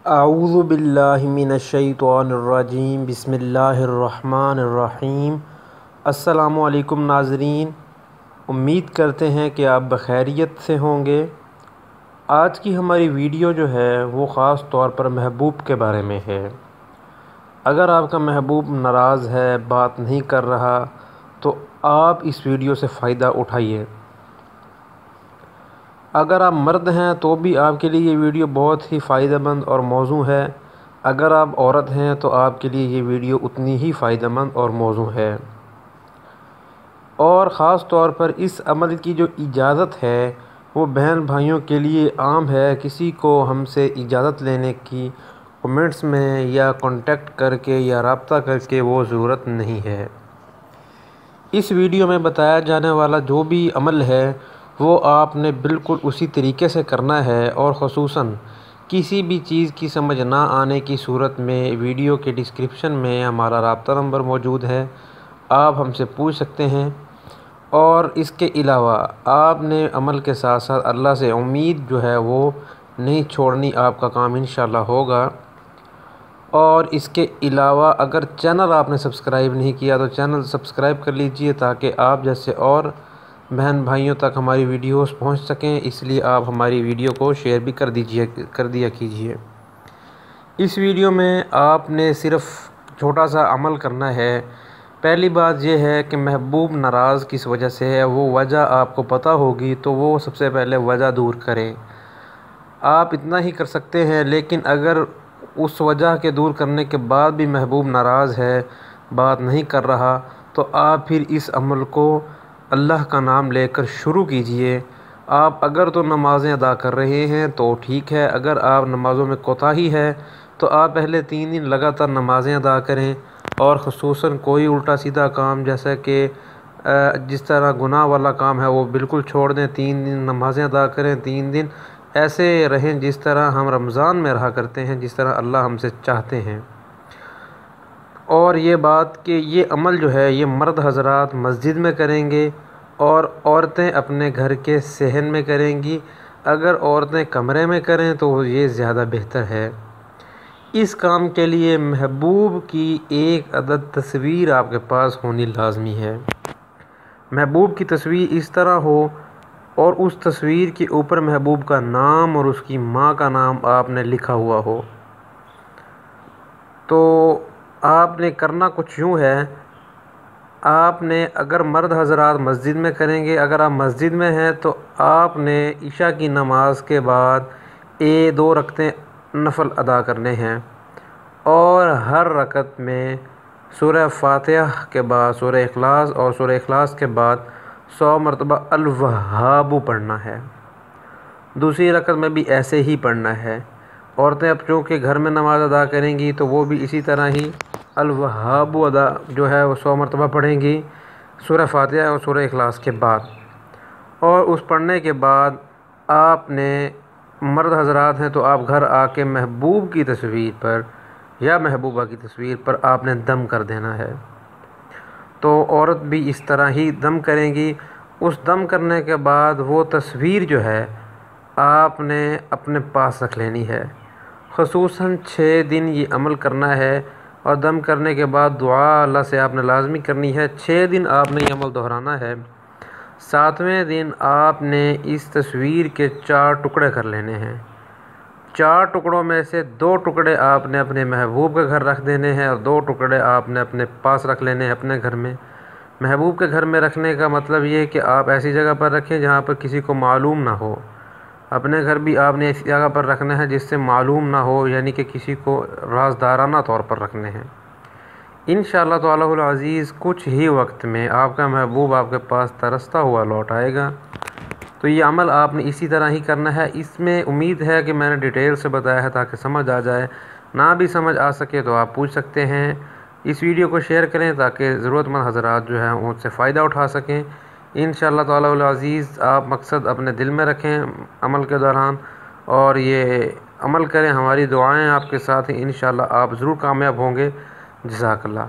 اعوذ باللہ من الشیطان الرجیم بسم اللہ الرحمن الرحیم۔ السلام علیکم ناظرین، امید کرتے ہیں کہ آپ بخیریت سے ہوں گے۔ آج کی ہماری ویڈیو جو ہے وہ خاص طور پر محبوب کے بارے میں ہے۔ اگر آپ کا محبوب ناراض ہے، بات نہیں کر رہا، تو آپ اس ویڈیو سے فائدہ اٹھائیے۔ اگر آپ مرد ہیں تو بھی آپ کے لیے یہ ویڈیو بہت ہی فائدہ مند اور موزوں ہے۔ اگر آپ عورت ہیں تو آپ کے لیے یہ ویڈیو اتنی ہی فائدہ مند اور موزوں ہے۔ اور خاص طور پر اس عمل کی جو اجازت ہے وہ بہن بھائیوں کے لیے عام ہے۔ کسی کو ہم سے اجازت لینے کی کمنٹس میں یا کانٹیکٹ کر کے یا رابطہ کر کے وہ ضرورت نہیں ہے۔ اس ویڈیو میں بتایا جانے والا جو بھی عمل ہے وہ آپ نے بالکل اسی طریقے سے کرنا ہے، اور خصوصاً کسی بھی چیز کی سمجھ نہ آنے کی صورت میں ویڈیو کے ڈسکرپشن میں ہمارا رابطہ نمبر موجود ہے، آپ ہم سے پوچھ سکتے ہیں۔ اور اس کے علاوہ آپ نے عمل کے ساتھ ساتھ اللہ سے امید جو ہے وہ نہیں چھوڑنی، آپ کا کام انشاءاللہ ہوگا۔ اور اس کے علاوہ اگر چینل آپ نے سبسکرائب نہیں کیا تو چینل سبسکرائب کر لیجئے، تاکہ آپ جیسے اور بہن بھائیوں تک ہماری ویڈیوز پہنچ سکیں۔ اس لیے آپ ہماری ویڈیو کو شیئر بھی کر دیا کیجئے۔ اس ویڈیو میں آپ نے صرف چھوٹا سا عمل کرنا ہے۔ پہلی بات یہ ہے کہ محبوب ناراض کس وجہ سے ہے، وہ وجہ آپ کو پتہ ہوگی تو وہ سب سے پہلے وجہ دور کریں۔ آپ اتنا ہی کر سکتے ہیں، لیکن اگر اس وجہ کے دور کرنے کے بعد بھی محبوب ناراض ہے، بات نہیں کر رہا، تو آپ پھر اس عمل کو اللہ کا نام لے کر شروع کیجئے۔ آپ اگر تو نمازیں ادا کر رہے ہیں تو ٹھیک ہے، اگر آپ نمازوں میں کوتاہی ہے تو آپ پہلے 3 دن لگاتار نمازیں ادا کریں، اور خصوصاً کوئی الٹا سیدھا کام جیسا کہ جس طرح گناہ والا کام ہے وہ بالکل چھوڑ دیں۔ 3 دن نمازیں ادا کریں، 3 دن ایسے رہیں جس طرح ہم رمضان میں رہا کرتے ہیں، جس طرح اللہ ہم سے چاہتے ہیں۔ اور یہ بات کہ یہ عمل جو ہے یہ مرد حضرات مسجد میں کریں گے اور عورتیں اپنے گھر کے صحن میں کریں گی۔ اگر عورتیں کمرے میں کریں تو یہ زیادہ بہتر ہے۔ اس کام کے لیے محبوب کی ایک عدد تصویر آپ کے پاس ہونی لازمی ہے۔ محبوب کی تصویر اس طرح ہو اور اس تصویر کے اوپر محبوب کا نام اور اس کی ماں کا نام آپ نے لکھا ہوا ہو۔ تو آپ نے کرنا کچھ یوں ہے، آپ نے اگر مرد حضرات مسجد میں کریں گے، اگر آپ مسجد میں ہیں تو آپ نے عشاء کی نماز کے بعد 2 رکعتیں نفل ادا کرنے ہیں، اور ہر رکعت میں سورہ فاتحہ کے بعد سورہ اخلاص اور سورہ اخلاص کے بعد 100 مرتبہ الوہاب پڑھنا ہے۔ دوسری رکعت میں بھی ایسے ہی پڑھنا ہے۔ عورتیں اب چونکہ گھر میں نماز ادا کریں گی تو وہ بھی اسی طرح ہی الوہاب ادا جو ہے وہ 100 مرتبہ پڑھیں گی سورہ فاتحہ اور سورہ اخلاص کے بعد۔ اور اس پڑھنے کے بعد آپ نے مرد حضرات ہیں تو آپ گھر آ کے محبوب کی تصویر پر یا محبوبہ کی تصویر پر آپ نے دم کر دینا ہے۔ تو عورت بھی اس طرح ہی دم کریں گی۔ اس دم کرنے کے بعد وہ تصویر جو ہے آپ نے اپنے پاس رکھ لینی ہے۔ خصوصاً 6 دن یہ عمل کرنا ہے، اور دم کرنے کے بعد دعا اللہ سے آپ نے لازمی کرنی ہے۔ 6 دن آپ نے یہ عمل دہرانا ہے۔ 7ویں دن آپ نے اس تصویر کے 4 ٹکڑے کر لینے ہیں۔ 4 ٹکڑوں میں سے 2 ٹکڑے آپ نے اپنے محبوب کے گھر رکھ دینے ہیں، اور 2 ٹکڑے آپ نے اپنے پاس رکھ لینے ہیں اپنے گھر میں۔ محبوب کے گھر میں رکھنے کا مطلب یہ ہے کہ آپ ایسی جگہ پر رکھیں جہاں پر کسی کو معلوم نہ ہو۔ اپنے گھر بھی آپ نے ایسی جگہ پر رکھنا ہے جس سے معلوم نہ ہو، یعنی کہ کسی کو رازدارانہ طور پر رکھنے ہیں۔ انشاءاللہ تعالی العزیز کچھ ہی وقت میں آپ کا محبوب آپ کے پاس ترستا ہوا لوٹ آئے گا۔ تو یہ عمل آپ نے اسی طرح ہی کرنا ہے۔ اس میں امید ہے کہ میں نے ڈیٹیل سے بتایا ہے تاکہ سمجھ آ جائے۔ نہ بھی سمجھ آ سکے تو آپ پوچھ سکتے ہیں۔ اس ویڈیو کو شیئر کریں تاکہ ضرورت مند حضرات جو ہیں ان سے فائدہ اٹھا سکیں۔ انشاءاللہ تعالی العزیز آپ مقصد اپنے دل میں رکھیں عمل کے دوران، اور یہ عمل کریں۔ ہماری دعائیں آپ کے ساتھ ہیں، انشاءاللہ آپ ضرور کامیاب ہوں گے۔ جزاک اللہ۔